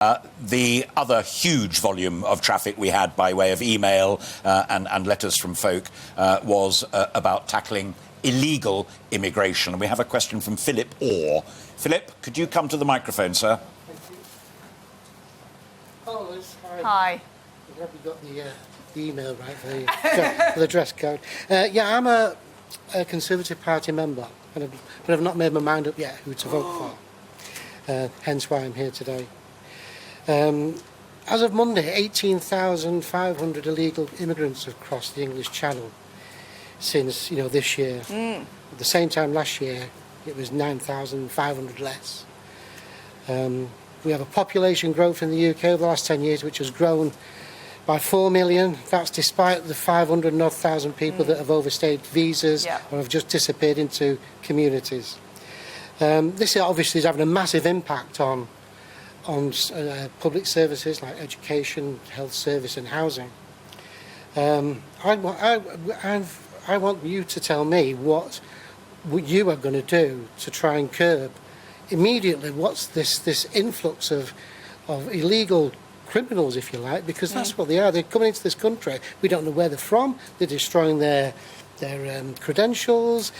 The other huge volume of traffic we had by way of email and letters from folk was about tackling illegal immigration. And we have a question from Philip Orr. Philip, could you come to the microphone, sir? Thank you. Hello, Liz. Hi. Hi. I'm glad we got the email right for the dress code. Yeah, I'm a Conservative Party member, but I've not made my mind up yet who to vote for. Hence why I'm here today. As of Monday, 18,500 illegal immigrants have crossed the English Channel since, this year. At the same time last year, it was 9,500 less. We have a population growth in the UK over the last 10 years, which has grown by 4 million. That's despite the 500,000 people that have overstayed visas or have just disappeared into communities. This obviously is having a massive impact on public services like education, health service and housing. I want you to tell me what you are going to do to try and curb immediately what's this influx of illegal criminals, if you like, because that's what they are. They're coming into this country. We don't know where they're from. They're destroying their credentials.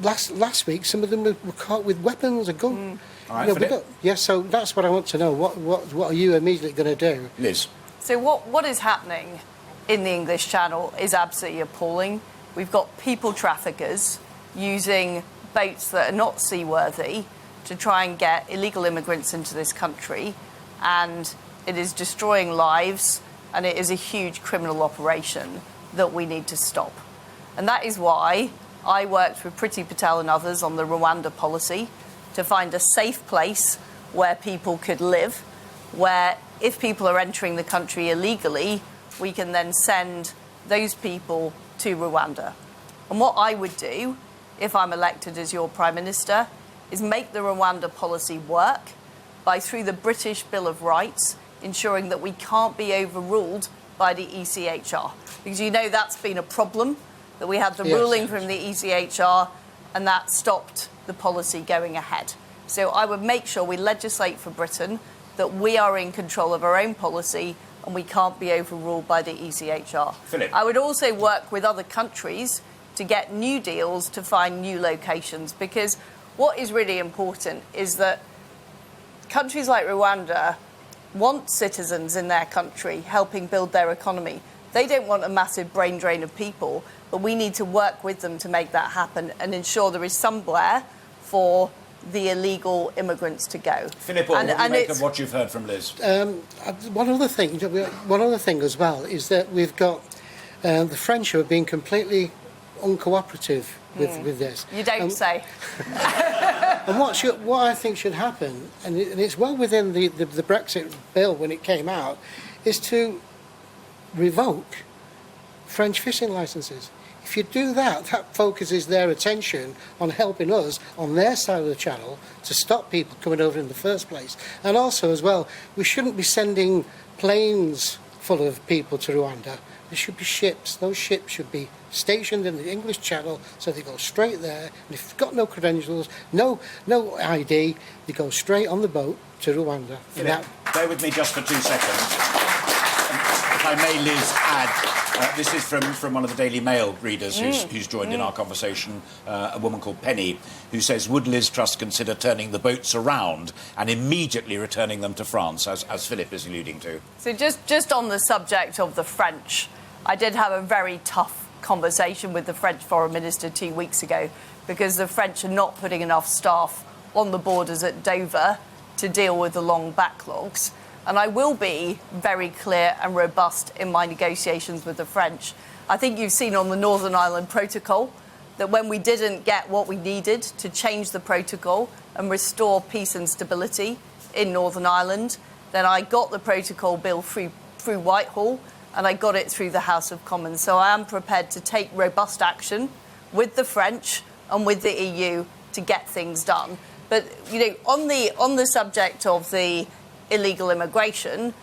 Last week, some of them were caught with weapons, a gun. All right, so that's what I want to know. What are you immediately going to do? Liz. So what is happening in the English Channel is absolutely appalling. We've got people traffickers using boats that are not seaworthy to try and get illegal immigrants into this country, and it is destroying lives, and it is a huge criminal operation that we need to stop. And that is why I worked with Priti Patel and others on the Rwanda policy to find a safe place where people could live, where if people are entering the country illegally, we can then send those people to Rwanda. And what I would do, if I'm elected as your Prime Minister, is make the Rwanda policy work by, through the British Bill of Rights, ensuring that we can't be overruled by the ECHR. Because that's been a problem, that we had the ruling from the ECHR and that stopped the policy going ahead. So I would make sure we legislate for Britain that we are in control of our own policy and we can't be overruled by the ECHR. Philip. I would also work with other countries to get new deals to find new locations, because what is really important is that countries like Rwanda want citizens in their country helping build their economy. They don't want a massive brain drain of people, but we need to work with them to make that happen and ensure there is somewhere for the illegal immigrants to go. Philip, what do you make of what you've heard from Liz? One other thing as well is that we've got the French who have been completely uncooperative with this. You don't say. And what I think should happen, and it's well within the Brexit bill when it came out, is to revoke French fishing licences. If you do that, that focuses their attention on helping us on their side of the channel to stop people coming over in the first place. And also, as well, we shouldn't be sending planes full of people to Rwanda. There should be ships. Those ships should be stationed in the English Channel so they go straight there. And if they've got no credentials, no ID, they go straight on the boat to Rwanda. Philip, bear with me just for 2 seconds. If I may, Liz, add, this is from one of the Daily Mail readers who's joined in our conversation, a woman called Penny, who says, would Liz Truss consider turning the boats around and immediately returning them to France, as Philip is alluding to? So just on the subject of the French, I did have a very tough conversation with the French Foreign Minister 2 weeks ago, because the French are not putting enough staff on the borders at Dover to deal with the long backlogs. And I will be very clear and robust in my negotiations with the French. I think you've seen on the Northern Ireland Protocol that when we didn't get what we needed to change the protocol and restore peace and stability in Northern Ireland, then I got the protocol bill through Whitehall and I got it through the House of Commons. So I am prepared to take robust action with the French and with the EU to get things done. But, on the subject of the illegal immigration,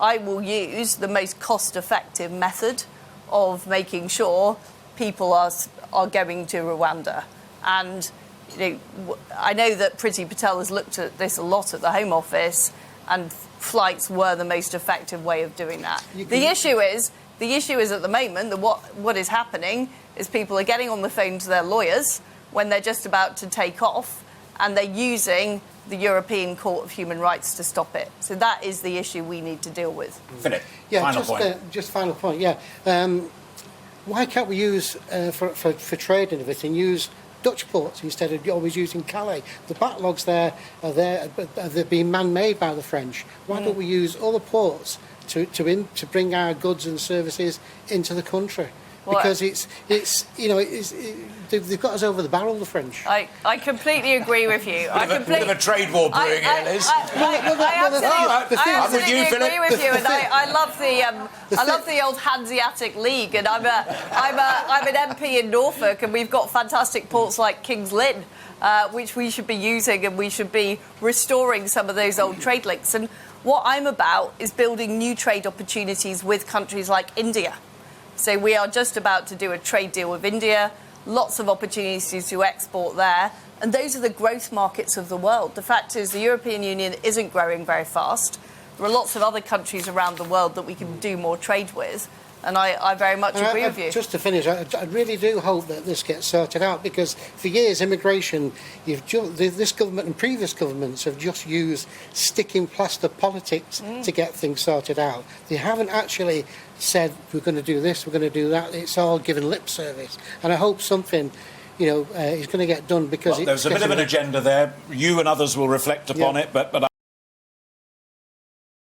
I will use the most cost-effective method of making sure people are going to Rwanda. And I know that Priti Patel has looked at this a lot at the Home Office, and flights were the most effective way of doing that. The issue is at the moment that what is happening is people are getting on the phone to their lawyers when they're just about to take off, and they're using the European Court of Human Rights to stop it. So that is the issue we need to deal with. Philip, yeah, final point. Just final point, yeah. Why can't we use, for trade and everything, use Dutch ports instead of always using Calais? The backlogs there are there, but they're being man-made by the French. Why don't we use other ports to bring our goods and services into the country? Because they've got us over the barrel, the French. I completely agree with you. Bit of a trade war brewing here, Liz. I absolutely agree with you, and I love the old Hanseatic League, and I'm an MP in Norfolk, and we've got fantastic ports like King's Lynn, which we should be using, and we should be restoring some of those old trade links. And what I'm about is building new trade opportunities with countries like India. So we are just about to do a trade deal with India, lots of opportunities to export there, and those are the growth markets of the world. The fact is the European Union isn't growing very fast. There are lots of other countries around the world that we can do more trade with, and I very much agree with you. Just to finish, I really do hope that this gets sorted out, because for years immigration, this government and previous governments have just used sticking plaster politics to get things sorted out. They haven't actually said we're going to do this, we're going to do that. It's all given lip service, and I hope something is going to get done, because there's a bit of an agenda there. You and others will reflect upon it, but